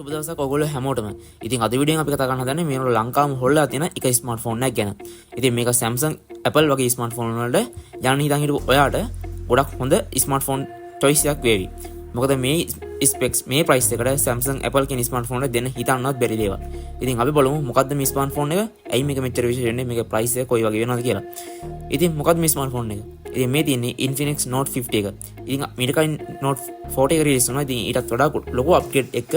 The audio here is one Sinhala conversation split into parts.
සුබ දවසක් ඔයගොල්ලෝ හැමෝටම. ඉතින් අද වීඩියෝෙන් අපි කතා කරන්න හදන්නේ මේ වල ලංකාවම හොල්ලා තියෙන එක ස්මාර්ට්ෆෝන් එකක් ගැන. ඉතින් මේක Samsung, Apple වගේ ස්මාර්ට්ෆෝන් වලට යන්න හිතන් හිටපු ඔයාට ගොඩක් හොඳ ස්මාර්ට්ෆෝන් choice එකක් වේවි. මොකද මේ specs මේ price එකට Samsung, Apple කියන ස්මාර්ට්ෆෝන් එක දෙන්න හිතන්නවත් බැරි දේවල්. ඉතින් අපි බලමු මොකද්ද මේ ස්මාර්ට්ෆෝන් එක? ඇයි මේක මෙච්චර විශේෂ වෙන්නේ? මේක price එක කොයි වගේ වෙනවද කියලා. ඉතින් මොකද්ද මේ ස්මාර්ට්ෆෝන් එක? ඉතින් මේ තියෙන්නේ Infinix Note 50 එක. ඉතින් මීට කලින් Note 40 එක රිලීස් වුණා. ඉතින් ඊටත් වඩා ලොකු අප්ග්‍රේඩ් එක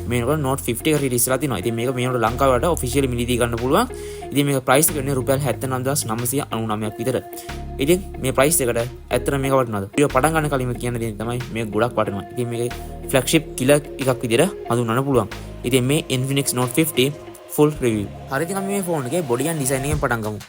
මේකට Note 50 එක රිලීස් වෙලා තිනවා. ඉතින් මේක මේකට ලංකාවට ඔෆිෂියලි මිලදී ගන්න පුළුවන්. ඉතින් මේක ප්‍රයිස් එක වෙන්නේ රුපියල් 79999ක් විතර. ඉතින් මේ ප්‍රයිස් එකට ඇත්තට මේක වටිනවද? වීඩියෝ පටන් ගන්න කලින්ම කියන්න දෙන්නේ තමයි මේක ගොඩක් වටිනවා. ඉතින් මේකේ ෆ්ලැග්ෂිප් කිලර් එකක් විදිහට හඳුන්වන්න පුළුවන්. ඉතින් මේ Infinix Note 50 full review. හරි ඉතින් අපි මේ ෆෝන් එකේ බොඩි and design එකෙන් පටන් ගමු.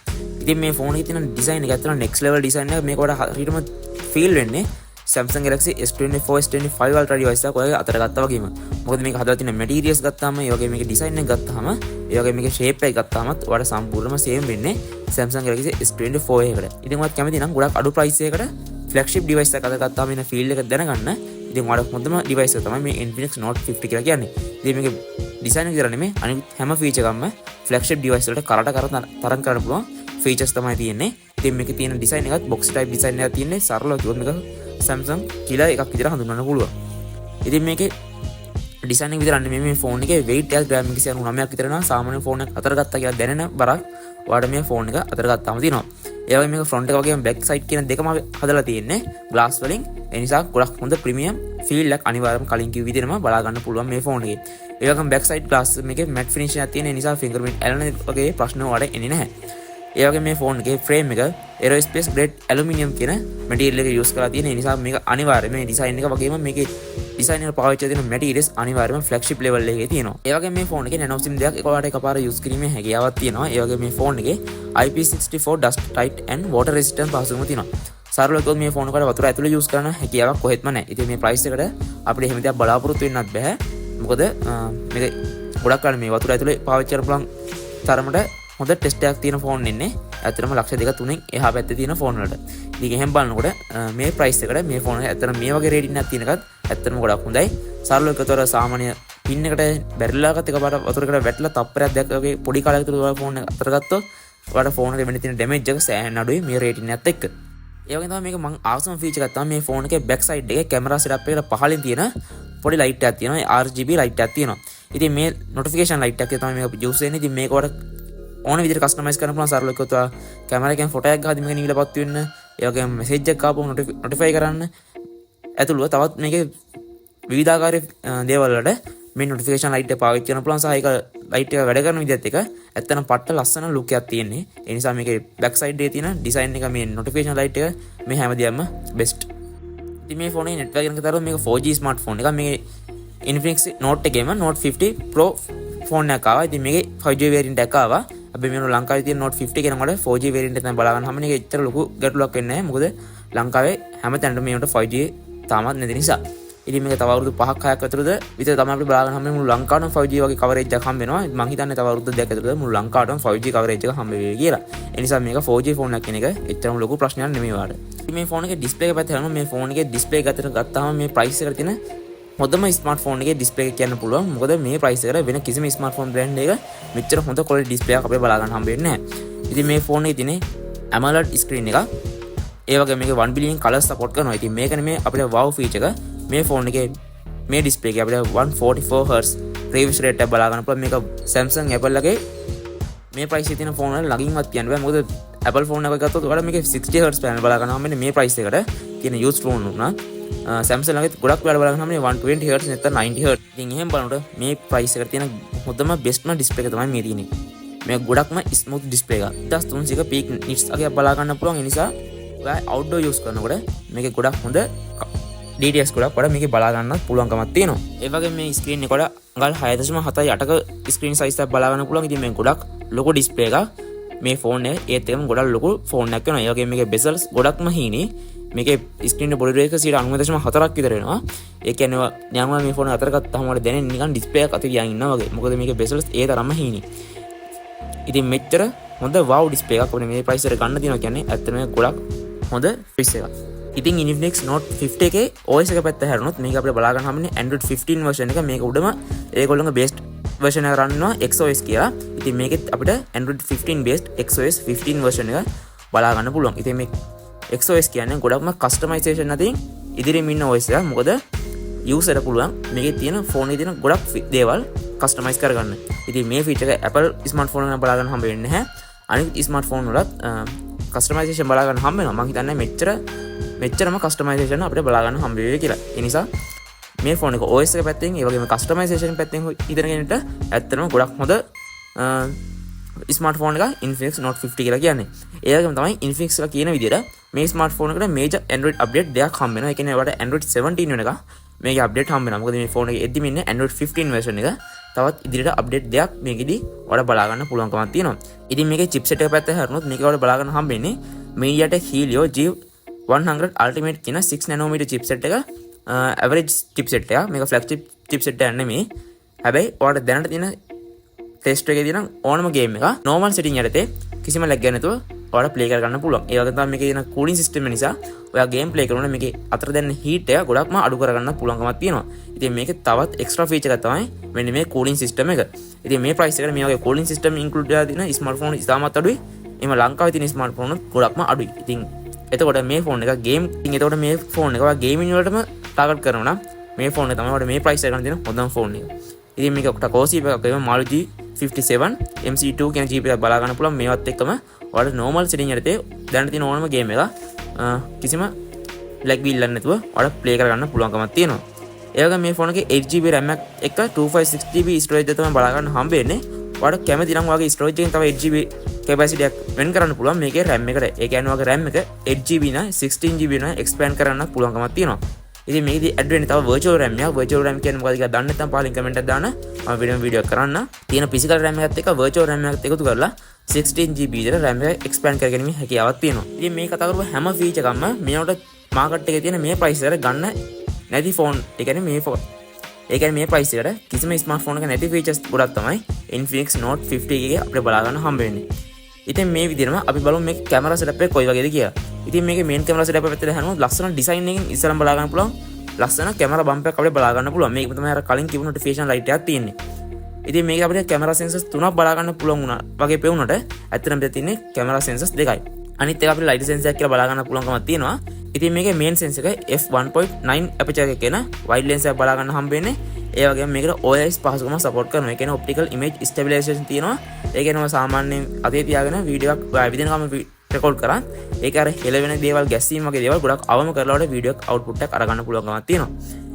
ඉතින් මේ ෆෝන් එකේ තියෙන ඩිසයින් එක ඇත්තට next level design එක මේක වඩා හරියටම feel වෙන්නේ Samsung Galaxy S24 S25 Ultra device එක ඔයගේ අතර ගත්තා වගේම. මොකද මේක හදලා තියෙන materials ගත්තාම ඒ වගේ මේකේ design එක ගත්තාම ඒ වගේ මේකේ shape එක ගත්තාමත් ඔයාලට සම්පූර්ණයෙන්ම same වෙන්නේ Samsung Galaxy S24 එකට. ඉතින් ඔයාලත් කැමති නම් ගොඩක් අඩු price එකකට flagship device එකක් අතර ගත්තාම එන feel එක දැනගන්න. ඉතින් ඔයාලට හොඳම device එක තමයි මේ Infinix Note 50 කියලා කියන්නේ. ඉතින් මේකේ design එක විතර නෙමෙයි අනිත් හැම feature එකක්ම flagship device වලට තරම් කරන්න පුළුවන් features තමයි තියෙන්නේ. ඉතින් මේකේ තියෙන design එකත් box type design එකක් තියෙන්නේ. සරලව කිව්වොත් මේක Samsung කියලා එකක් විදිහට හඳුන්වන්න පුළුවන්. ඉතින් මේකේ ඩිසයින් එක විතරක් නෙමෙයි මේ ෆෝන් එකේ weight එක ග්‍රෑම් 199ක් විතර නම් සාමාන්‍ය ෆෝන් එකක් අතර ගත්තා කියලා දැනෙන බරක් ඔයාලට මේ ෆෝන් එක අතර ගත්තාම තියෙනවා. ඒ වගේම මේක ෆ්‍රන්ට් එක වගේම බෑක් සයිඩ් කියන දෙකම හදලා තියෙන්නේ glass වලින්. ඒ නිසා ගොඩක් හොඳ ප්‍රීමියම් ෆීල් එකක් අනිවාර්යයෙන්ම කලින් කිව්ව විදිහටම බලා ගන්න පුළුවන් මේ ෆෝන් එකේ. ඒ වගේම බෑක් සයිඩ් glass මේකේ matte finish එකක් තියෙන නිසා fingerprint ඇලෙන වගේ ප්‍රශ්න වලට එන්නේ නැහැ. ඒ වගේ මේ ෆෝන් එකේ ෆ්‍රේම් එක aerospace grade aluminium කියන material එක use කරලා තියෙන නිසා මේක අනිවාර්යයෙන්ම මේ design එක වගේම මේකේ design එක පාවිච්චි කරන materials අනිවාර්යයෙන්ම flagship level එකේ තියෙනවා. ඒ වගේම මේ ෆෝන් එකේ nano sim දෙකක් එකපාරට එකපාර use කිරීමේ හැකියාවක් තියෙනවා. ඒ වගේම මේ ෆෝන් එකේ IP64 dust tight and water resistant පහසුකම තියෙනවා. සරලව කිව්වොත් මේ ෆෝන් එකට වතුර ඇතුළේ use කරන හැකියාවක් කොහෙත්ම නැහැ. ඉතින් මේ price එකට අපිට එහෙම දෙයක් බලාපොරොත්තු වෙන්නත් බෑ. මොකද මේක ගොඩක් කාලෙ මේ වතුර ඇතුළේ පාවිච්චි කරන්න පුළුවන් තරමට හොඳ ටෙස්ට් එකක් තියෙන ෆෝන් ඉන්නේ. ඇත්තටම ලක්ෂ 2-3න් එහා පැත්තේ තියෙන ෆෝන් වලට. ඉතින් එහෙම බලනකොට මේ ප්‍රයිස් එකට මේ ෆෝන් එක ඇත්තටම මේ වගේ රේටින් එකක් තියෙන එකත් ඇත්තටම ගොඩක් හොඳයි. සරලව එකතොර සාමාන්‍ය පින් එකට බැරිලාගත් එකපාරට වතුරකට වැටලා තප්පරයක් දැක්ක වගේ පොඩි කාලයක තුර ෆෝන් එක අතර ගත්තොත් ඔයාලට ෆෝන් එකේ වෙන්න තියෙන ඩැමේජ් එක සෑහෙන අඩුයි මේ රේටින් එකත් එක්ක. ඒ වගේම තමයි මේක මම අවසම ෆීචර් එකක් තමයි මේ ෆෝන් එකේ බෑක් සයිඩ් එකේ කැමරා සෙටප් එකට පහළින් තියෙන පොඩි ලයිට් එකක් තියෙනවා. RGB ලයිට් එකක් තියෙනවා. ඉතින් මේ නොටිෆිකේෂන් ලයිට් එකක් තමයි මේක යූස් වෙන්නේ. ඉතින් මේක වල ඕන විදිහට කස්ටමයිස් කරන්න පුළුවන්. සරලව කිව්වොත් කැමරා එකෙන් ෆොටෝ එකක් ගහද්දි මේක නිලපත් වෙන්න, ඒ වගේම මෙසේජ් එකක් ආපුවම නොටිෆයි කරන්න ඇතුළුව තවත් මේකේ විවිධාකාර දේවල් වලට මේ නොටිෆිකේෂන් ලයිට් එක පාවිච්චි කරන්න පුළුවන්. සහ ඒක ලයිට් එක වැඩ කරන විදිහත් එක ඇත්තටම පට්ට ලස්සන ලුක් එකක් තියෙන්නේ. ඒ නිසා මේකේ බෑක් සයිඩ් එකේ තියෙන ඩිසයින් එක මේ නොටිෆිකේෂන් ලයිට් එක මේ හැමදේම බෙස්ට්. ඉතින් මේ ෆෝන් එකේ නෙට්වර්ක් එකක තරම මේක 4G ස්මාර්ට්ෆෝන් එකක්. මේ Infinix Note එකේම Note 50 Pro ෆෝන් එකක් ආවා. ඉතින් මේකේ 5G variant එකක් ආවා. අපි මේ ලංකාවේ තියෙන Note 50 කියනකොට 4G variant එක තමයි බලා ගන්න හැමෝම. මේක එච්චර ලොකු ගැටලුවක් වෙන්නේ නැහැ. මොකද ලංකාවේ හැමතැනම මේකට 5G තාමත් නැති නිසා. ඉතින් මේක තව අවුරුදු 5ක් 6ක් ඇතුළත විතර තමයි අපිට බලා ගන්න හැමෝම මුළු ලංකාවටම 5G වගේ coverage එකක් හම්බ වෙනවා. මම හිතන්නේ තව අවුරුදු 2ක් ඇතුළත මුළු ලංකාවටම 5G coverage එක හම්බ වෙයි කියලා. ඒ නිසා මේක 4G ෆෝන් එකක් කියන එක එච්චරම ලොකු ප්‍රශ්නයක් නෙමෙයි වාට. ඉතින් මේ ෆෝන් එකේ ඩිස්ප්ලේ එක පැත්තට යනවා. මේ ෆෝන් එකේ ඩිස්ප්ලේ එක ගත්තාම මේ ප්‍රයිස් එකට තියෙන හොඳම ස්මාර්ට්ෆෝන් එකේ ඩිස්ප්ලේ එක කියන්න පුළුවන්. මොකද මේ ප්‍රයිස් එකට වෙන කිසිම ස්මාර්ට්ෆෝන් බ්‍රෑන්ඩ් එක මෙච්චර හොඳ ක්වොලිටි ඩිස්ප්ලේ එකක් අපිට බලා ගන්න හම්බ වෙන්නේ නැහැ. ඉතින් මේ ෆෝන් එකේ තියෙන AMOLED ස්ක්‍රීන් එක ඒ වගේ මේක 1 billion colors support කරනවා. ඉතින් මේක නෙමේ අපිට wow feature එක. මේ ෆෝන් එකේ මේ ඩිස්ප්ලේ එක අපිට 144 Hz refresh rate එක බලා ගන්න පුළුවන්. මේක Samsung Apple එකේ මේ ප්‍රයිස් එකේ තියෙන ෆෝන් වල ළඟින්වත් කියන්න බෑ. මොකද Apple ෆෝන් එකක් ගත්තොත් ඔයාලා මේකේ 60 Hz පැනල් බලා ගන්නවා. මෙන්න මේ ප්‍රයිස් එකට කියන used ෆෝන් උනා Samsung එකේ ගොඩක් වෙලාවට බලා ගන්නවා මේ 120 Hz නැත්නම් 90 Hz. ඉතින් එහෙම බලනකොට මේ ප්‍රයිස් එකට තියෙන හොඳම බෙස්ට්ම ඩිස්ප්ලේ එක තමයි මේ තියෙන්නේ. මේක ගොඩක්ම ස්මූත් ඩිස්ප්ලේ එකක්. 1300 peak nits එකක් බලා ගන්න පුළුවන්. ඒ නිසා ඔයා outdoor use කරනකොට මේකේ ගොඩක් හොඳ DTS ගොඩක් වඩා මේකේ බලා ගන්නත් පුළුවන්කමක් තියෙනවා. ඒ වගේම මේ ස්ක්‍රීන් එක වල අඟල් 6.78ක ස්ක්‍රීන් සයිස් එකක් බලා ගන්න පුළුවන්. ඉතින් මේ ගොඩක් ලොකු ඩිස්ප්ලේ එකක්. මේ ෆෝන් එක ඒත් එකම ගොඩක් ලොකු ෆෝන් එකක් වෙනවා. ඒ වගේම මේකේ bezels ගොඩක්ම හීනි. මේකේ ස්ක්‍රීන් එක බොඩි රේක 99.4ක් විතර වෙනවා. ඒ කියන්නේ ඥානවල මේ ෆෝන් අතර ගත්තාම වල දැනෙන්නේ නිකන් ඩිස්ප්ලේ එකක් අතේ ගියන් ඉන්නවා වගේ. මොකද මේකේ bezels ඒ තරම්ම හීනි. ඉතින් මෙච්චර හොඳ wow ඩිස්ප්ලේ එකක් අපිට මේ ප්‍රයිස් එකට ගන්න තියෙනවා කියන්නේ ඇත්තටම ගොඩක් හොඳ ප්‍රයිස් එකක්. ඉතින් Infinix Note 50 එකේ OS එක පැත්ත හැරුණොත් මේක අපිට බලා ගන්න හම්බෙන්නේ Android 15 version එක. මේක උඩම ඒගොල්ලෝගේ best version එක රන් වෙනවා XOS කියලා. ඉතින් මේකෙත් අපිට Android 15 based XOS 15 version එක බලා ගන්න පුළුවන්. ඉතින් මේ XOS කියන්නේ ගොඩක්ම customization නැතිනම් ඉදිරියෙන් ඉන්න OS එක. මොකද user පුළුවන් මේකේ තියෙන phone එකේ තියෙන ගොඩක් දේවල් customize කරගන්න. ඉතින් මේ feature එක Apple smartphone එක බලා ගන්න හම්බ වෙන්නේ නැහැ. අනිත් smartphone වලත් customization බලා ගන්න හම්බ වෙනවා. මම හිතන්නේ මෙච්චරම customization අපිට බලා ගන්න හම්බ වෙයි කියලා. ඒ නිසා මේ ෆෝන් එක OS එක පැත්තෙන් ඒ වගේම customization පැත්තෙන් ඉදගෙන ගෙනට ඇත්තටම ගොඩක් හොඳ ස්මාර්ට්ෆෝන් එක Infinix Note 50 කියලා කියන්නේ. ඒ වගේම තමයි Infinix ලා කියන විදිහට මේ ස්මාර්ට්ෆෝන් එකට major Android update දෙකක් හම්බ වෙනවා. ඒ කියන්නේ ඒවට Android 17 වෙනක මේකේ update හම්බ වෙනවා. මොකද මේ ෆෝන් එකේ එද්දිම ඉන්නේ Android 15 version එක. තවත් ඉදිරියට update දෙකක් මේකෙදි ඔයාලා බලා ගන්න පුළුවන්කමක් තියෙනවා. ඉතින් මේකේ chipset එක පැත්ත හැරුණොත් මේක ඔයාලා බලා ගන්න හම්බෙන්නේ MediaTek Helio G100 Ultimate කියන 6 nanometer chipset එක. average chipset එක. මේක flagship chipset එකක් නෙමෙයි. හැබැයි ඔයාලට දැනට තියෙන test එකේ තියෙන ඕනම game එක normal setting යටතේ කිසිම lag ගන්න නැතුව ඔයාලට play කර ගන්න පුළුවන්. ඒ වගේම තමයි මේකේ තියෙන cooling system නිසා ඔයා game play කරනකොට මේකේ අතර දැනෙන heat එක ගොඩක්ම අඩු කර ගන්න පුළුවන්කමක් තියෙනවා. ඉතින් මේකේ තවත් extra feature එකක් තමයි මෙන්න මේ cooling system එක. ඉතින් මේ price එකට මේ වගේ cooling system include වෙලා තියෙන smartphone ඉතාමත් අඩුයි. එimhe ලංකාවේ තියෙන smartphone උත් ගොඩක්ම අඩුයි. ඉතින් එතකොට මේ ෆෝන් එක game ඉතින් එතකොට මේ ෆෝන් එක ඔයා gaming වලටම ටාගට් කරනවා නම් මේ ෆෝන් එක තමයි ඔයාලට මේ price එකට තියෙන හොඳම ෆෝන් එක. ඉතින් මේක ඔක්ට කෝසි එකක් එම Malu G57 MC2 කියන GP එකක් බලා ගන්න පුළුවන්. මේවත් එක්කම ඔයාලට normal setting යටතේ දැනට තියෙන ඕනම game එක කිසිම lag විල්ලක් නැතුව ඔයාලට play කරගන්න පුළුවන්කමක් තියෙනවා. ඒ වගේම මේ ෆෝන් එකේ 8GB RAM එකක් එක්ක 256GB storage එක තමයි බලා ගන්න හම්බ වෙන්නේ. ඔයාලට කැමති නම් ඔයාගේ storage එකෙන් තව 8GB capacity එකක් වෙන් කරන්න පුළුවන් මේකේ RAM එකට. ඒ කියන්නේ ඔයාගේ RAM එක 8GB නා 16GB නා expand කරන්න පුළුවන්කමක් තියෙනවා. ඉතින් මේකදී add වෙන්නේ තව virtual RAM එකක්. virtual RAM කියන්නේ මොකක්ද කියලා දන්නේ නැත්නම් පහලින් comment එකක් දාන්න. මම වීඩියෝ කරන්න. තියෙන physical RAM එකත් එක්ක virtual RAM එකත් එකතු කරලා 16GB විතර RAM එක expand කරගෙන මේ හැකියාවක් තියෙනවා. ඉතින් මේ කතා කරපු හැම feature එකක්ම මේකට market එකේ තියෙන මේ price එකට ගන්න නැති phone. ඒ කියන්නේ මේ phone. ඒ කියන්නේ මේ price එකට කිසිම smartphone එක නැති features ගොඩක් තමයි Infinix Note 50 එකේ අපිට බලා ගන්න හම්බ වෙන්නේ. ඉතින් මේ විදිහටම අපි බලමු මේ කැමරා setup එක කොයි වගේද කියලා. ඉතින් මේකේ main camera setup එක පැත්තට හැරුණොත් ලස්සන design එකකින් ඉස්සරහම බලා ගන්න පුළුවන්. ලස්සන camera bump එකක් අපිට බලා ගන්න පුළුවන්. මේක තමයි අර කලින් කිව්ව notification light එකක් තියෙන්නේ. ඉතින් මේක අපිට camera sensors තුනක් බලා ගන්න පුළුවන් වුණා වගේ පෙවුනට ඇත්තටම මෙතන තියෙන්නේ camera sensors දෙකයි. අනිත් එක අපිට light sensor එකක් කියලා බලා ගන්න පුළුවන්කමක් තියෙනවා. ඉතින් මේකේ main sensor එක f1.9 aperture එකක කියන wide lens එකක් බලා ගන්න හම්බ වෙන්නේ. ඒ වගේම මේකට OIS පහසුකම support කරනවා. ඒ කියන්නේ optical image stabilization තියෙනවා. ඒ කියන්නේ සාමාන්‍යයෙන් අතේ තියාගෙන වීඩියෝ එකක් විදිනකම රෙකෝඩ් කරා. ඒක අර හෙලවෙන දේවල් ගැස්සීම් වගේ දේවල් ගොඩක් අවම කරලා වල වීඩියෝ එක output එකක් අරගන්න පුළුවන්කමක් තියෙනවා.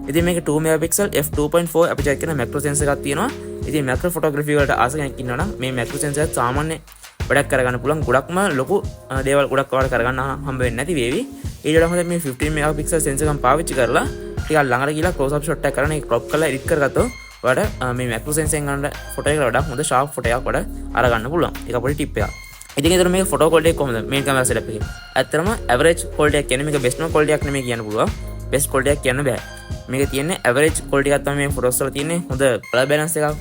ඉතින් මේක 2 megapixel f2.4 aperture කියන macro sensor එකක් තියෙනවා. ඉතින් macro photography වලට ආස කෙනෙක් ඉන්නවා නම් මේ macro sensor එක සාමාන්‍ය වැඩක් කරගන්න පුළුවන්. ගොඩක්ම ලොකු දේවල් ගොඩක් වල කරගන්න හම්බ වෙන්නේ නැති වේවි. ඊට වඩා හොඳ මේ 15 megapixel sensor එකක් පාවිච්චි කරලා ටිකක් ළඟට ගිහලා close up shot එකක් කරන එක crop කරලා edit කරගත්තොත් ඔයාලට මේ macro sensor එකෙන් ගන්න ෆොටෝ එකකට වඩා හොඳ sharp ෆොටෝ එකක් වඩා අරගන්න පුළුවන්. ඒක පොඩි ටිප් එකක්. ඉතින් ඒතර මේක ෆොටෝ quality එක කොහොමද main camera setup එකේ? ඇත්තටම average quality එකක් කියන්නේ මේක best quality එකක් නෙමෙයි කියන්න පුළුවන්. best quality එකක් කියන්න බෑ. මේක තියෙන්නේ average quality එකක් තමයි මේ photos වල තියෙන්නේ. හොඳ color balance එකක්.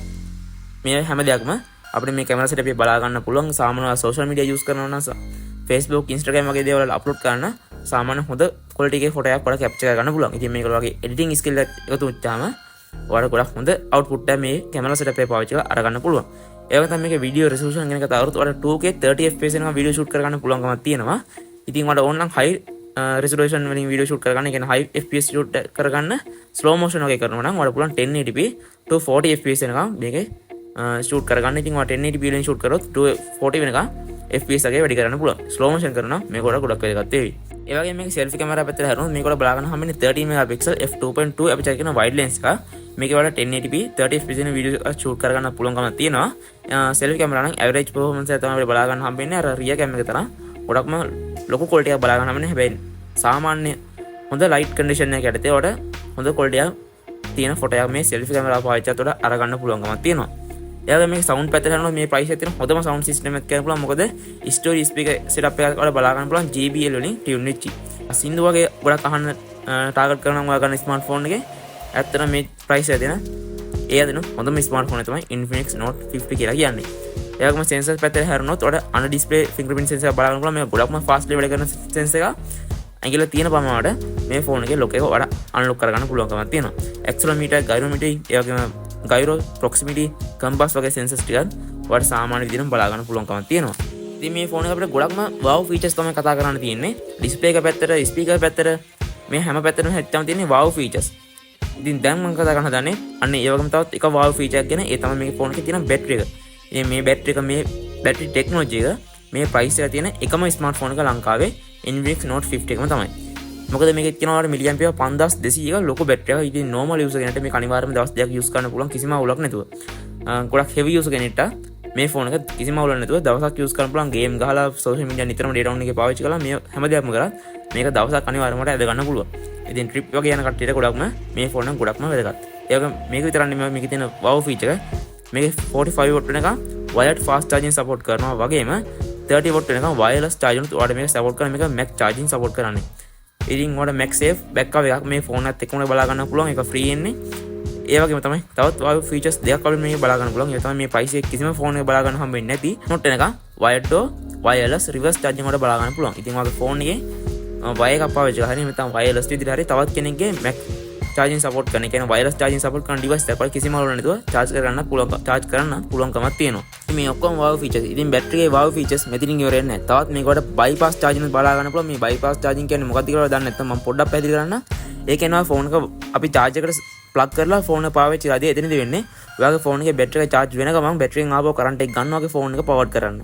මේ හැම දෙයක්ම අපිට මේ camera setup එකේ බලා ගන්න පුළුවන්. සාමාන්‍යව social media use කරනවා නම් Facebook, Instagram වගේ දේවල් වල upload කරන සාමාන්‍ය හොඳ quality එකේ ෆොටෝ එකක් වඩා capture කරගන්න පුළුවන්. ඉතින් මේක වගේ editing skill එක එකතු වෙච්චාම ඔයාලට ගොඩක් හොඳ output එක මේ camera setup එකේ පාවිච්චි කරලා අරගන්න පුළුවන්. ඒ වගේම තමයි මේකේ video resolution ගැන කතා කරද්දී ඔයාලට 2K 30 fps එකක video shoot කරගන්න පුළුවන්කමක් තියෙනවා. ඉතින් ඔයාලට ඕන නම් high resolution වලින් video shoot කරගන්න, ඒ කියන්නේ high fps shoot කරගන්න slow motion වගේ කරනවා නම් ඔයාලට පුළුවන් 1080p to 40 fps එකක මේකේ shoot කරගන්න. ඉතින් ඔයාලට 1080p වලින් shoot කරොත් 240 වෙනකම් FPS එකේ වැඩි කරන්න පුළුවන්. slow motion කරනවා මේක ගොඩක් වැදගත් වෙයි. ඒ වගේම මේක selfie camera පැත්තට හැරුණොත් මේක වල බලා ගන්න හම්බෙන්නේ 13 megapixel f2.2 aperture කියන wide lens එක. මේක වල 1080p 30 fps වෙන video shoot කරගන්න පුළුවන්කමක් තියෙනවා. selfie camera නම් average performance එක තමයි බලා ගන්න හම්බෙන්නේ. අර rear cam එක තරම් ගොඩක්ම ලොකු quality එකක් බලා ගන්න හම්බෙන්නේ. හැබැයි සාමාන්‍ය හොඳ light condition එකක යටතේ ඔයාලට හොඳ quality එකක් තියෙන ෆොටෝ එකක් මේ selfie camera පාවිච්චි කරලා අරගන්න පුළුවන්කමක් තියෙනවා. එයාගේ මේ sound පැත්තට යනවා මේ price එකේ තියෙන හොඳම sound system එකක් කියන්න පුළුවන්. මොකද stereo speaker setup එකක් වල බලා ගන්න පුළුවන් JBL වලින් tune වෙච්ච. සින්දු වගේ ගොඩක් අහන්න ටාගට් කරනවා ඔයා ගන්න ස්මාර්ට්ෆෝන් එකේ. ඇත්තටම මේ price එක දෙන ඒ දෙන හොඳම ස්මාර්ට්ෆෝන් එක තමයි Infinix Note 50 කියලා කියන්නේ. එයාගම sensor පැත්තට හැරුණොත් ඔයාලට under display fingerprint sensor බලා ගන්න පුළුවන්. මේක ගොඩක්ම fast level එක කරන sensor එකක්. ඇඟිල්ල තියෙන ප්‍රමාණයට මේ ෆෝන් එකේ ලොක් එක වඩා අන්ලොක් කරගන්න පුළුවන්කමක් තියෙනවා. ඇක්සලෝමීටර්, ගයිරෝමීටර්, ඒ වගේම ගයිරෝ, ප්‍රොක්සිමිටි, කම්පස් වගේ සෙන්සර්ස් ටිකත් ඔයාලට සාමාන්‍ය විදිහටම බලා ගන්න පුළුවන්කමක් තියෙනවා. ඉතින් මේ ෆෝන් එක අපිට ගොඩක්ම wow features තමයි කතා කරන්න තියෙන්නේ. ඩිස්ප්ලේ එක පැත්තට, ස්පීකර් පැත්තට මේ හැම පැත්තටම හැච්චම තියෙන්නේ wow features. ඉතින් දැන් මම කතා කරන්න හදන්නේ අන්න ඒ වගේම තවත් එක wow feature එකක් ගැන. ඒ තමයි මේ ෆෝන් එකේ තියෙන බැටරි එක. ඉතින් මේ බැටරි එක, මේ බැටරි ටෙක්නොලොජි එක මේ ප්‍රයිස් එක තියෙන එකම ස්මාර්ට්ෆෝන් එක ලංකාවේ Infinix Note 50 එකම තමයි. මොකද මේකේ තියෙනවා මිලි ඇම්පියර් 5200 එක ලොකු බැටරි එකක්. ඉතින් normal user කෙනෙක්ට මේක අනිවාර්යයෙන්ම දවස් දෙකක් use කරන්න පුළුවන් කිසිම අවුලක් නැතුව. ගොඩක් heavy user කෙනෙක්ට මේ ෆෝන් එක කිසිම අවුලක් නැතුව දවසක් use කරන්න පුළුවන්. ගේම් ගහලා social media නිතරම data on එකේ පාවිච්චි කරලා මේ හැම දෙයක්ම කරලා මේක දවසක් අනිවාර්යයෙන්ම ඇද ගන්න පුළුවන්. ඉතින් trip වගේ යන කට්ටියට ගොඩක්ම මේ ෆෝන් එක ගොඩක්ම වැදගත්. ඒ වගේම මේක විතරක් නෙමෙයි මේකේ තියෙන wow feature එක. මේකේ 45 watt වෙනකම් wired fast charging support කරනවා වගේම 30 watt වෙනකම් wireless charging උත් ඔයාලට මේක support කරන මේක mac charging support කරන්නේ. ඉතින් ඔයාලට mac safe backup එකක් මේ ෆෝන් එකත් එක්කම බලා ගන්න පුළුවන්. ඒක free එන්නේ. ඒ වගේම තමයි තවත් wow features දෙකක් අපිට මේක බලා ගන්න පුළුවන්. ඒ තමයි මේ price එක කිසිම ෆෝන් එකක බලා ගන්න හම්බෙන්නේ නැති Note වෙනකම් wired to wireless reverse charging වලට බලා ගන්න පුළුවන්. ඉතින් ඔයාගේ ෆෝන් එකේ වයර් එකක් පාවිච්චි කරලා හරි නැත්නම් wireless විදිහට හරි තවත් කෙනෙක්ගේ mac charging support කරන එක කියන්නේ wireless charging support කරන device එකක් වල කිසිම අවුලක් නැතුව charge කරගන්න පුළුවන්කමක් තියෙනවා. ඉතින් මේ ඔක්කොම wow features. ඉතින් battery එකේ wow features මෙතනින් ඉවර වෙන්නේ නැහැ. තවත් මේකට bypass charging එක බලා ගන්න පුළුවන්. මේ bypass charging කියන්නේ මොකක්ද කියලා දන්නේ නැත්නම් මම පොඩ්ඩක් පැහැදිලි කරන්න. ඒ කියනවා ෆෝන් එක අපි charge එකට plug කරලා ෆෝන් එක පාවිච්චි කරද්දී එතනදී වෙන්නේ ඔයාගේ ෆෝන් එකේ battery එක charge වෙන ගමන් battery එකෙන් ආපහු current එක ගන්න වගේ ෆෝන් එක power කරන්න.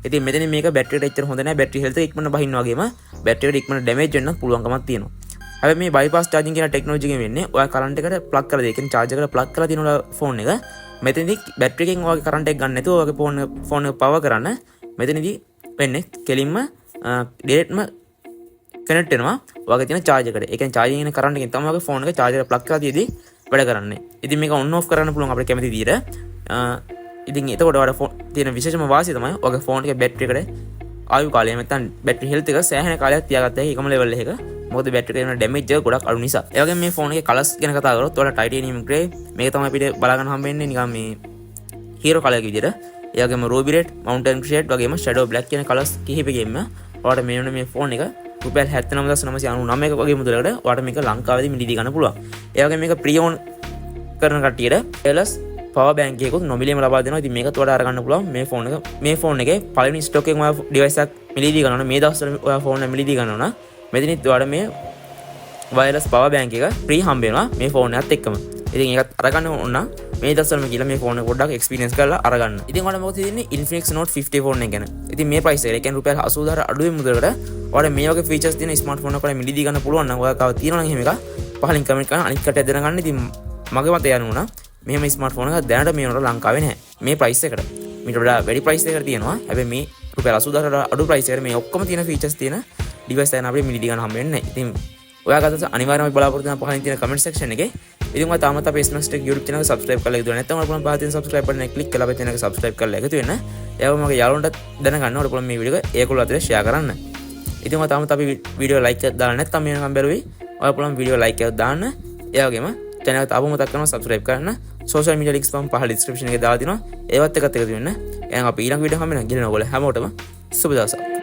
ඉතින් මෙතන මේක battery එකට එච්චර හොඳ නැහැ. battery health එක ඉක්මනට බහින්න වගේම battery එකට ඉක්මනට damage වෙන්න පුළුවන්කමක් තියෙනවා. හැබැයි මේ bypass charging කියන ටෙක්නොලොජි එකෙන් වෙන්නේ ඔයා current එකට plug කරලා දෙකෙන් charge එකට plug කරලා තියෙන ෆෝන් එක මෙතනදී battery එකෙන් ඔයාගේ current එක ගන්න නැතුව ඔයාගේ ෆෝන් එක power කරන්න මෙතනදී වෙන්නේ කෙලින්ම directම connect වෙනවා ඔයාගේ තියෙන charge එකට. ඒ කියන්නේ charging වෙන current එකෙන් තමයි ඔයාගේ ෆෝන් එක charge එකට plug කරලා තියදී වැඩ කරන්නේ. ඉතින් මේක on off කරන්න පුළුවන් අපිට කැමති විදිහට. ඉතින් එතකොට ඔයාලා ෆෝන් තියෙන විශේෂම වාසිය තමයි ඔයාගේ ෆෝන් එකේ බැටරි එකට ආයු කාලය නැත්නම් බැටරි හෙල්ත් එක සෑහෙන කාලයක් තියාගත්ත හැකි එකම ලෙවල් එකක. මොකද බැටරි එකේ ඩැමේජ් එක ගොඩක් අඩු නිසා. ඒ වගේම මේ ෆෝන් එකේ කලර්ස් ගැන කතා කරොත් ඔයාලා ටයිටේනියම් ග්‍රේ මේක තමයි අපිට බලා ගන්න හම්බෙන්නේ නිකන් මේ හීරෝ කලර් එක විදිහට. ඒ වගේම රූබි රෙඩ්, මවුන්ටන් ෂේඩ් වගේම ෂැඩෝ බ්ලැක් කියන කලර්ස් කිහිපෙකින්ම ඔයාලට මේ ෆෝන් එක රුපියල් 79999 වගේ මුදලකට ඔයාලට මේක ලංකාවේදී මිලදී ගන්න පුළුවන්. ඒ වගේම මේක ප්‍රී ඕන් කරන කට්ටියට wireless power bank එකකුත් නොමිලේම ලබා දෙනවා. ඉතින් මේකත් ඔයාලට අරගන්න පුළුවන්. මේ ෆෝන් එකේ පළවෙනි ස්ටොක් එකේ ඔයා ඩිවයිස් එකක් මිලදී ගන්නවා. මේ දවස්වල ඔයා ෆෝන් එක මිලදී ගන්නවා නම් මෙතනිත් ඔයාලට මේ wireless power bank එක free හම්බ වෙනවා මේ ෆෝන් එකත් එක්කම. ඉතින් ඒකත් අරගන්න ඕන නම් මේ දවස්වලම කියලා මේ ෆෝන් එක පොඩ්ඩක් experience කරලා අරගන්න. ඉතින් ඔයාලට මොකද තියෙන්නේ Infinix Note 50 ෆෝන් එක ගැන. ඉතින් මේ price එක කියන්නේ රුපියල් 80000 අඩුවෙන් මුදලකට ඔයාලට මේ වගේ features තියෙන ස්මාර්ට්ෆෝන් එකක් මිලදී ගන්න පුළුවන් නම් ඔයාලා කව තියෙනවා නම් එහෙම එකක් පහලින් කමෙන්ට් කරන්න අනිත් කටට දැනගන්න. ඉතින් මගේ මතය යනවා මෙහෙම ස්මාර්ට්ෆෝන් එකක් දැනට මේ වුණාට ලංකාවේ නැහැ. මේ price එකට. මීට වඩා වැඩි price එකකට තියෙනවා. හැබැයි මේ රුපියල් 80000 අඩු price එකට මේ ඔක්කොම තියෙන features තියෙන device එක අපිට මිලදී ගන්න හම්බ වෙන්නේ නැහැ. ඉතින් ඔයාගත්ත අනිවාර්යයෙන්ම බලාපොරොත්තු වෙන පහලින් තියෙන comment section එකේ ඉතින් ඔයා තාමත් අපේ SMS Tech YouTube channel එක subscribe කරලා ඉදුවා නැත්නම් ඔයාලා පුළුවන් පහතින් subscribe button එක click කරලා අපේ channel එක subscribe කරලා එකතු වෙන්න. ඒවම මගේ යාළුවන්ට දැනගන්න ඔයාලා පුළුවන් මේ වීඩියෝ එක ඒගොල්ලෝ අතර share කරන්න. ඉතින් ඔයා තාමත් අපි වීඩියෝ like එකක් දාලා නැත්නම් මේ නම් බැලුවේ ඔයාලා පුළුවන් වීඩියෝ like එකක් දාන්න. ඒ වගේම channel එකට ආපහු මතක් කරනවා subscribe කරන්න. social media links මම පහළ description එකේ දාලා දිනවා. ඒවත් එකත් එකතු වෙන්න. එහෙනම් අපි ඊළඟ වීඩියෝ හැමෝටම සුබ දවසක්.